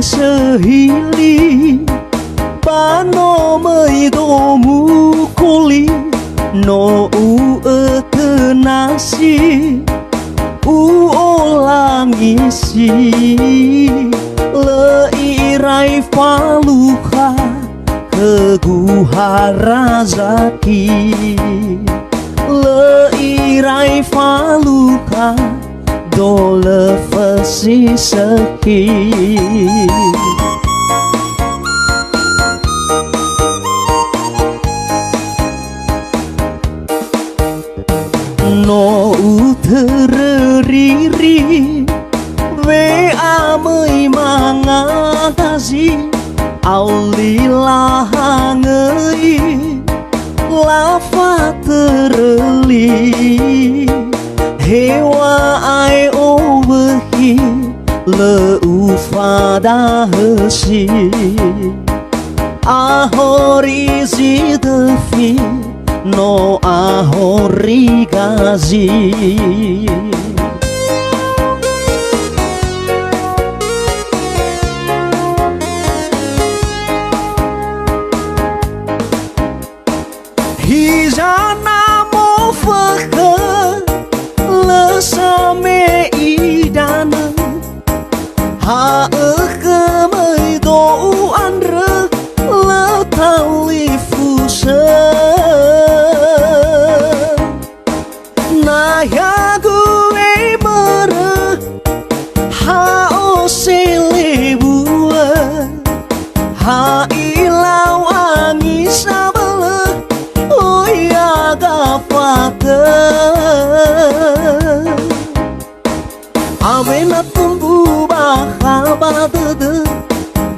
Sơ hili ba no mới do mu koli no u nasi u olangisi le irai faluha keguha razaki le irai faluha dole fasi saki no utereri ve amai mangasi aulilah ngei lafa tereli hewa ai overhi le ufada hesi ahori zidefi no ahori gazi hizana mo fakha same idana ha kemai do andre la talifusa na ya gue mara ha o selebua ha ilau angi sabala oh ya gafata awena tumbu bahabadada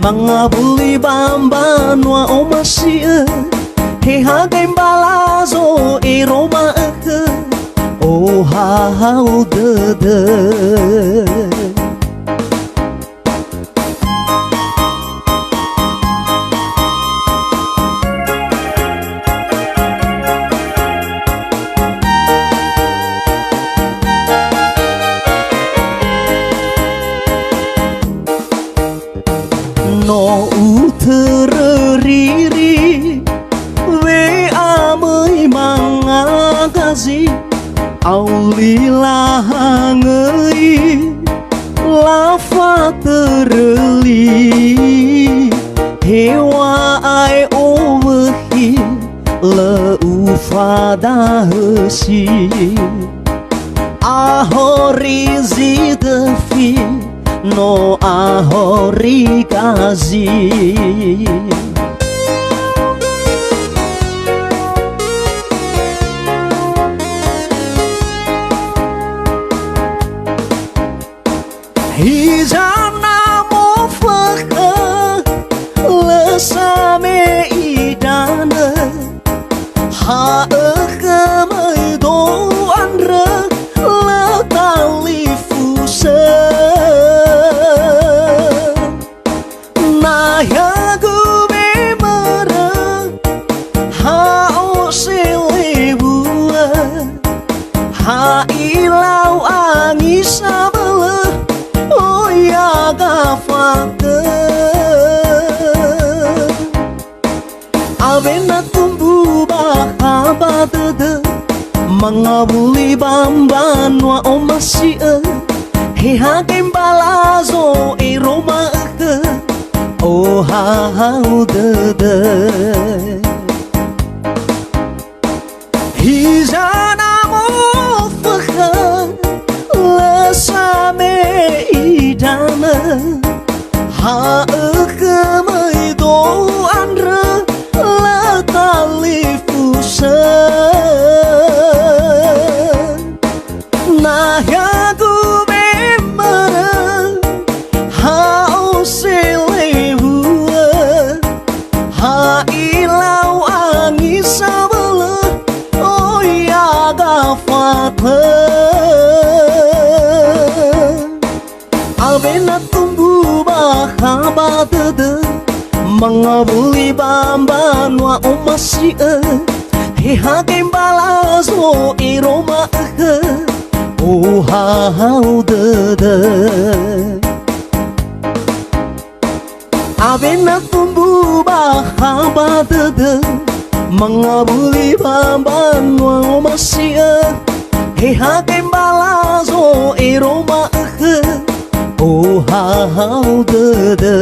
mangabuli bamba noa omasia he hagaim balazo iroma eke oh ha dada no utereri ve amai mangagazi aulilah ngei lafa tereli hewa ai overhi le ufada hesi ahori zidefi no ahori gazi hizana mo fakha lesame idana ha kemai do andre la talifusa ha ilau angi sabala oh ya gafata avena tumbu bahabadada mangabuli bamba noa omasia he hagaim balazo iroma eke oh ha dada hizana mo fakha lesame idana ha kemai do andre la talifusa na ya gu memara ha o selebu ha ilau angi sabala oh ya gafata avena tumbu baha habadada mga buli bamba noa omasia heha kembalazo iroma oh haudada avena tumbu bahabadada mga buli bamba noa omasia heha kembalazo iroma oh haudada